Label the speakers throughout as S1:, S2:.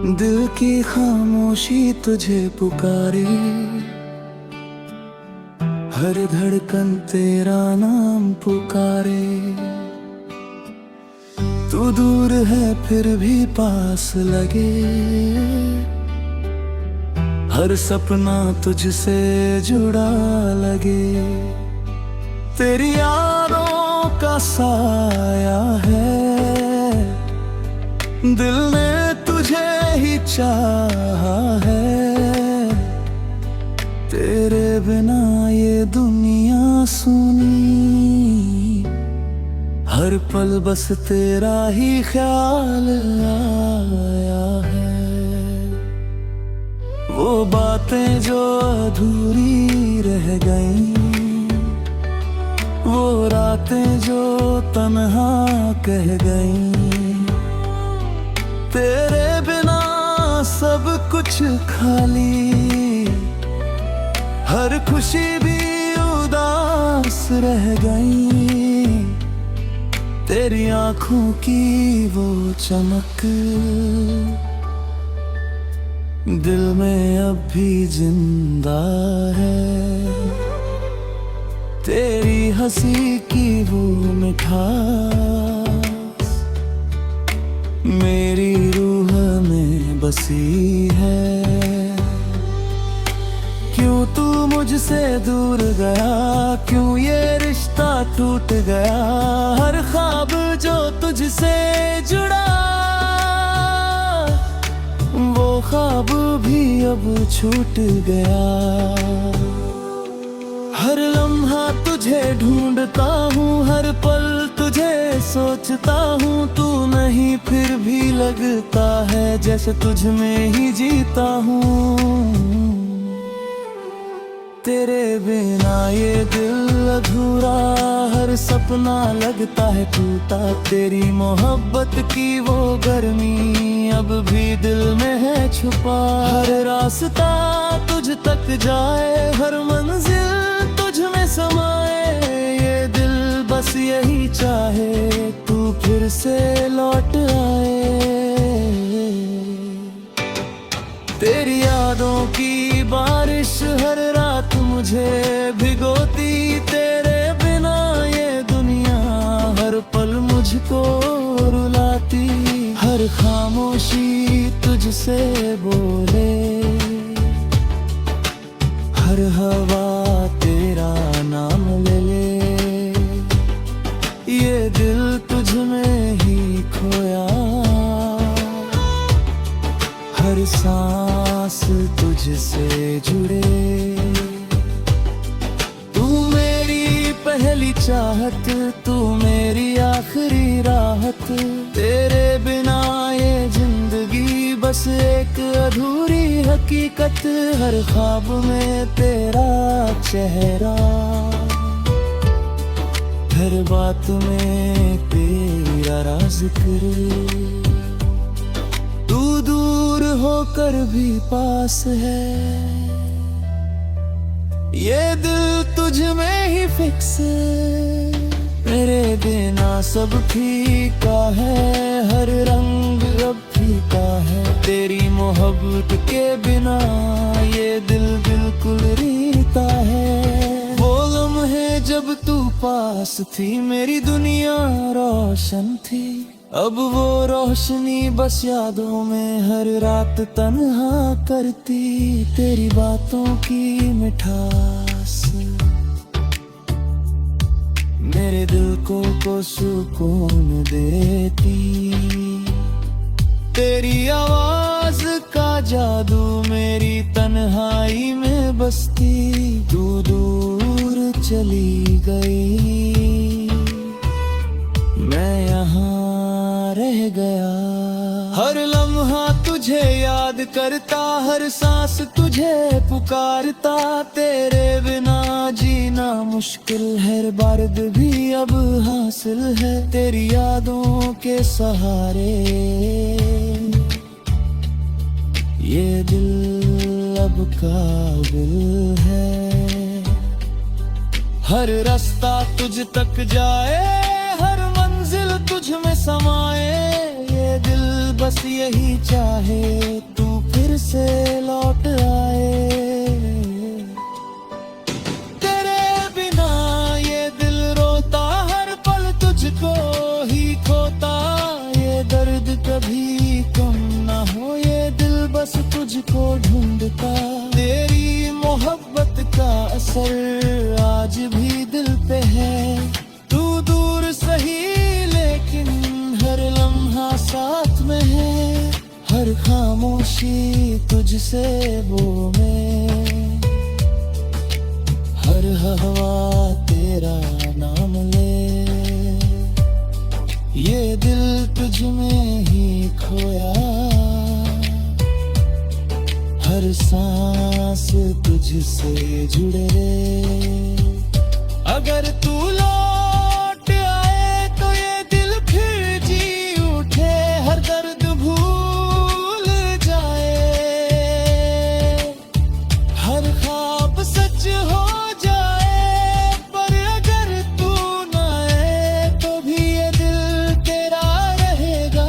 S1: दिल की खामोशी तुझे पुकारे, हर धड़कन तेरा नाम पुकारे। तू दूर है फिर भी पास लगे, हर सपना तुझसे जुड़ा लगे। तेरी यादों का साया है, दिल ने तुझे ही चाहा है। तेरे बिना ये दुनिया सुनी, हर पल बस तेरा ही ख्याल आया है। वो बातें जो अधूरी रह गईं, वो रातें जो तन्हा कह गईं। तेरे बिना सब कुछ खाली, हर खुशी भी उदास रह गई। तेरी आंखों की वो चमक दिल में अब भी जिंदा है। तेरी हंसी की वो मिठास मेरी रूह में बसी है। क्यों तू मुझसे दूर गया, क्यों ये रिश्ता टूट गया। हर ख्वाब जो तुझसे जुड़ा, वो ख्वाब भी अब छूट गया। हर लम्हा तुझे ढूंढता हूँ, हर पल तुझे सोचता हूँ। तू नहीं फिर भी लगता है जैसे तुझ में ही जीता हूँ। तेरे बिना ये दिल अधूरा, हर सपना लगता है टूटा। तेरी मोहब्बत की वो गर्मी अब भी दिल में है छुपा। हर रास्ता तुझ तक जाए, हर मंजिल तुझ में समाए। ये दिल बस यही चाहे तू फिर से लौट आए। तेरी यादों की बारिश हर रात मुझे भिगोती। तेरे बिना ये दुनिया हर पल मुझको रुलाती। हर खामोशी तुझसे बोले, हर हवा तेरा नाम ले ले। ये दिल तुझ में ही खोया, हर सांस तुझसे जुड़े। तू मेरी पहली चाहत, तू मेरी आखिरी राहत। तेरे बिना ये जिंदगी बस एक अधूरी हकीकत। हर ख्वाब में तेरा चेहरा, हर बात में तेरा राज जिक्र। दूर होकर भी पास है, ये दिल तुझ में ही फिक्स। मेरे बिना सब फीका है, हर रंग अब फीका है। तेरी मोहब्बत के बिना ये दिल बिल्कुल रीता है। वो लम्हे जब तू पास थी, मेरी दुनिया रोशन थी। अब वो रोशनी बस यादों में हर रात तन्हा करती। तेरी बातों की मिठास मेरे दिल को सुकून देती। तेरी आवाज का जादू मेरी तन्हाई में बसती। तू दूर चली गई, मैं यहाँ रह गया। हर लम्हा तुझे याद करता, हर सांस तुझे पुकारता। तेरे बिना जीना मुश्किल है, बारिद भी अब हासिल है। तेरी यादों के सहारे ये दिल अब काबिल है। हर रास्ता तुझ तक जाए, हर मंजिल तुझ में समाए। ये दिल बस यही चाहे तू फिर से लौट आए। तेरे बिना ये दिल रोता हर पल तुझको ही खोता। ये दर्द कभी कम ना हो, ये दिल बस तुझको ढूंढता। तेरी मोहब्बत का असर आज भी दिल पे है। तू दूर सही लेकिन हर लम्हा साथ में है। हर खामोशी तुझसे वो में, हर हवा तेरा नाम ले। ये दिल तुझ में ही खोया, हर सांस तुझसे जुड़े रे। अगर तू लौट आए तो ये दिल फिर जी उठे, हर दर्द भूल जाए, हर ख्वाब सच हो जाए। पर अगर तू न आए तो भी ये दिल तेरा रहेगा।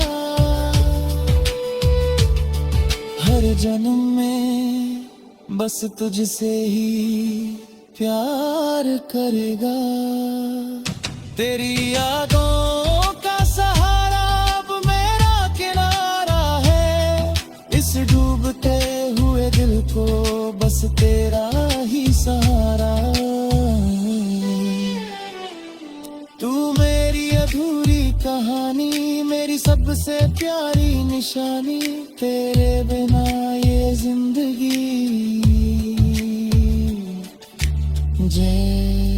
S1: हर जन्म में बस तुझसे ही प्यार करेगा। तेरी यादों का सहारा अब मेरा किनारा है। इस डूबते हुए दिल को बस तेरा ही सहारा। तू मेरी अधूरी कहानी, मेरी सबसे प्यारी निशानी। तेरे बिना ये जिंदगी जय